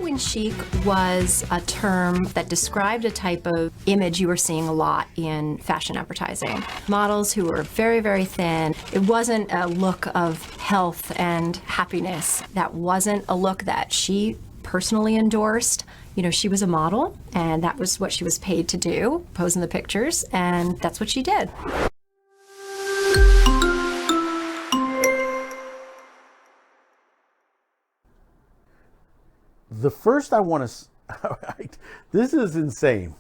Heroin chic was a term that described a type of image you were seeing a lot in fashion advertising. Models who were very, very thin. It wasn't a look of health and happiness. That wasn't a look that she personally endorsed. You know, she was a model, and that was what she was paid to do, pose in the pictures, and that's what she did. The first I want to, this is insane.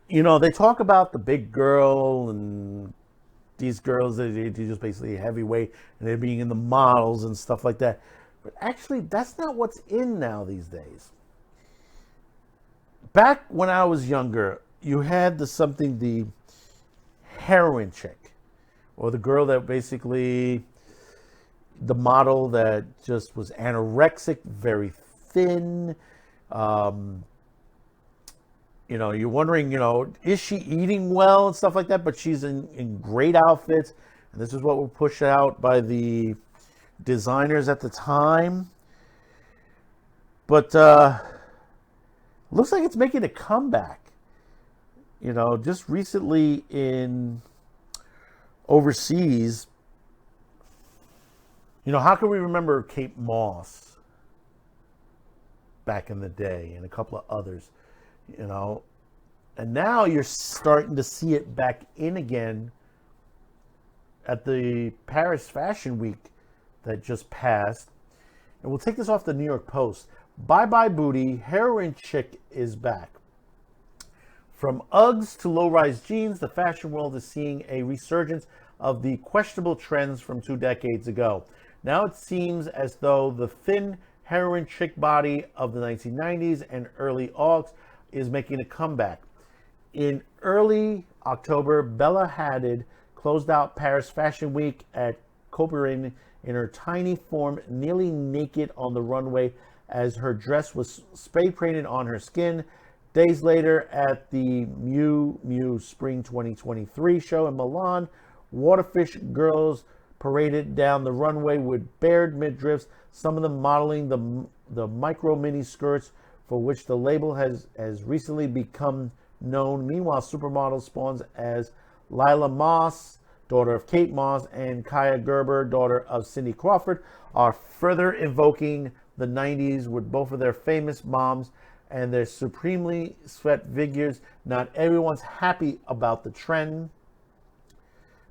You know, they talk about the big girl and these girls, they're just basically heavyweight and they're being in the models and stuff like that. But actually, that's not what's in now these days. Back when I was younger, you had the heroin chick, or the girl that basically, the model that just was anorexic, very thin. You know, you're wondering, you know, is she eating well and stuff like that? But she's in great outfits. And this is what were pushed out by the designers at the time. But looks like it's making a comeback. You know, just recently in overseas, you know, how can we remember Kate Moss back in the day and a couple of others, you know? And now you're starting to see it back in again at the Paris Fashion Week that just passed. And we'll take this off the New York Post. Bye bye booty, heroin chic is back. From Uggs to low-rise jeans, the fashion world is seeing a resurgence of the questionable trends from 2 decades ago. Now it seems as though the thin heroin chic body of the 1990s and early aughts is making a comeback. In early October, Bella Hadid closed out Paris Fashion Week at Couperin in her tiny form, nearly naked on the runway as her dress was spray painted on her skin. Days later, at the Miu Miu Spring 2023 show in Milan, Waterfish girls paraded down the runway with bared midriffs, some of them modeling the micro mini skirts for which the label has recently become known. Meanwhile, supermodel spawns as Lila Moss, daughter of Kate Moss, and Kaya Gerber, daughter of Cindy Crawford, are further invoking the 90s with both of their famous moms and their supremely sweat figures. Not everyone's happy about the trend.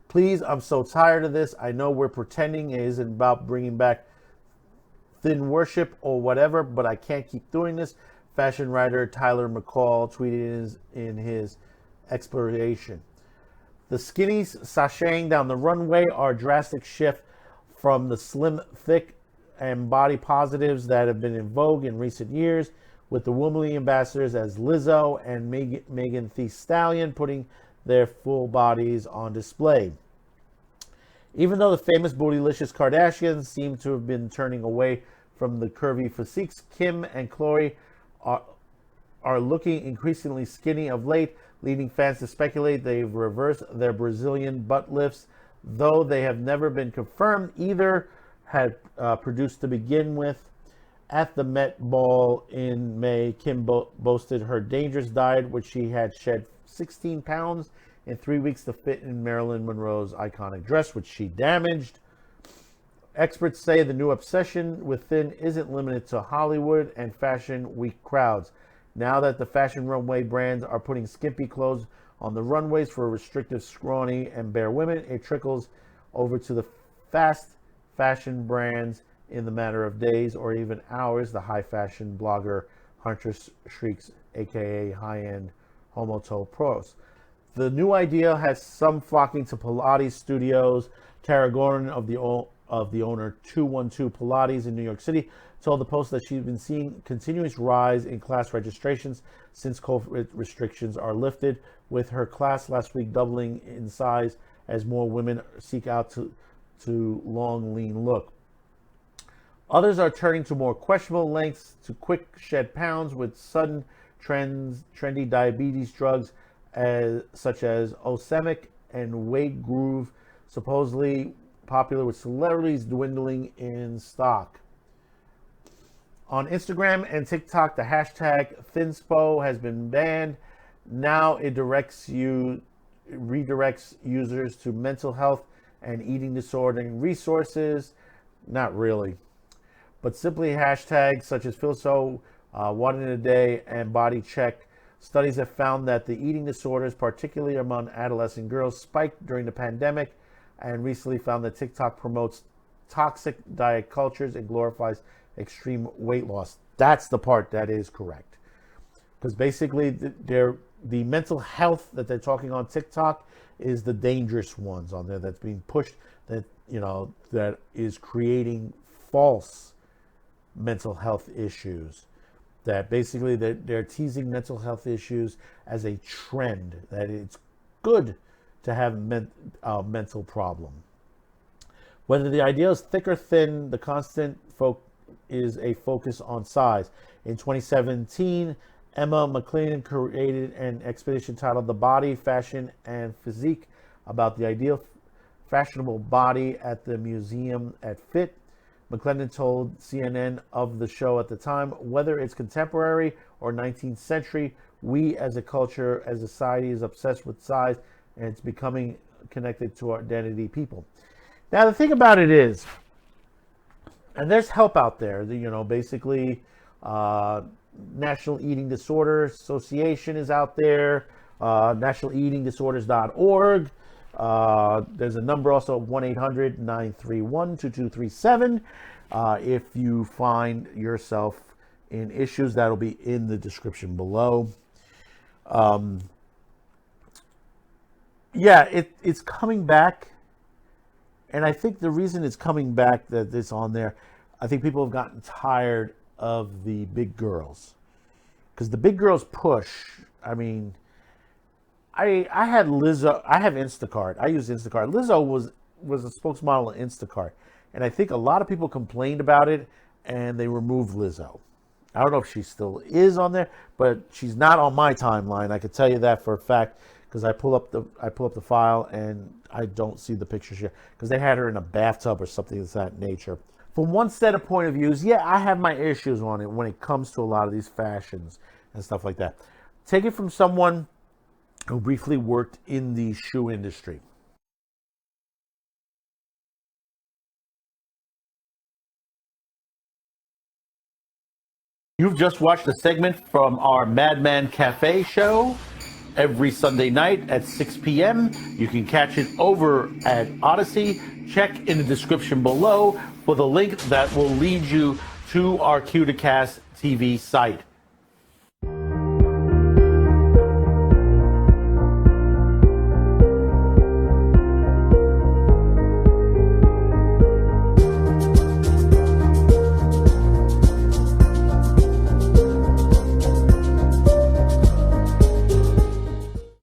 Please, I'm so tired of this. I know we're pretending it isn't about bringing back thin worship or whatever, but I can't keep doing this. Fashion writer Tyler McCall tweeted in his exploration. The skinnies sashaying down the runway are a drastic shift from the slim, thick, and body positives that have been in vogue in recent years, with the womanly ambassadors as Lizzo and Megan Thee Stallion putting their full bodies on display. Even though the famous bootylicious Kardashians seem to have been turning away from the curvy physiques, Kim and Khloe are looking increasingly skinny of late, leading fans to speculate they've reversed their Brazilian butt lifts, though they have never been confirmed. Either had produced to begin with. At the Met Ball in May, Kim boasted her dangerous diet, which she had shed 16 pounds in 3 weeks to fit in Marilyn Monroe's iconic dress, which she damaged. Experts say the new obsession with thin isn't limited to Hollywood and Fashion Week crowds. Now that the fashion runway brands are putting skimpy clothes on the runways for restrictive, scrawny, and bare women, it trickles over to the fast fashion brands in the matter of days or even hours. The high fashion blogger Hunter Shrieks, aka high-end Homoto Pros. The new idea has some flocking to Pilates studios. Tara Gordon of the owner 212 Pilates in New York City told the Post that she's been seeing continuous rise in class registrations since COVID restrictions are lifted, with her class last week doubling in size as more women seek out to long, lean look. Others are turning to more questionable lengths to quick shed pounds with sudden trendy diabetes drugs such as Ozempic and Weight Groove, supposedly popular with celebrities, dwindling in stock. On Instagram and TikTok, the hashtag Thinspo has been banned. Now it redirects users to mental health and eating disorder resources. Not really, but simply hashtags such as Feel So, One in a Day, and Body Check. Studies have found that the eating disorders, particularly among adolescent girls, spiked during the pandemic, and recently found that TikTok promotes toxic diet cultures and glorifies extreme weight loss. That's the part that is correct. Because basically, the mental health that they're talking on TikTok is the dangerous ones on there that's being pushed, that that is creating false mental health issues. That basically they're teasing mental health issues as a trend, that it's good to have a mental problem. Whether the ideal is thick or thin, the constant is a focus on size. In 2017, Emma McLean created an expedition titled The Body, Fashion, and Physique about the ideal fashionable body at the museum at Fit. McLendon told CNN of the show at the time, whether it's contemporary or 19th century, we as a culture, as a society, is obsessed with size, and it's becoming connected to our identity people. Now, the thing about it is, and there's help out there, basically National Eating Disorder Association is out there, nationaleatingdisorders.org. There's a number also, 1-800-931-2237. If you find yourself in issues, that'll be in the description below. It's coming back. And I think the reason it's coming back, that it's on there, I think people have gotten tired of the big girls. Because the big girls push, I mean, I had Lizzo. I have Instacart. I use Instacart. Lizzo was a spokesmodel of Instacart, and I think a lot of people complained about it, and they removed Lizzo. I don't know if she still is on there, but she's not on my timeline. I could tell you that for a fact, because I pull up the file and I don't see the pictures here, because they had her in a bathtub or something of that nature. From one set of point of views, I have my issues on it when it comes to a lot of these fashions and stuff like that. Take it from someone who briefly worked in the shoe industry. You've just watched a segment from our Madman Cafe show every Sunday night at 6 p.m. You can catch it over at Odyssey. Check in the description below for the link that will lead you to our Q2Cast TV site.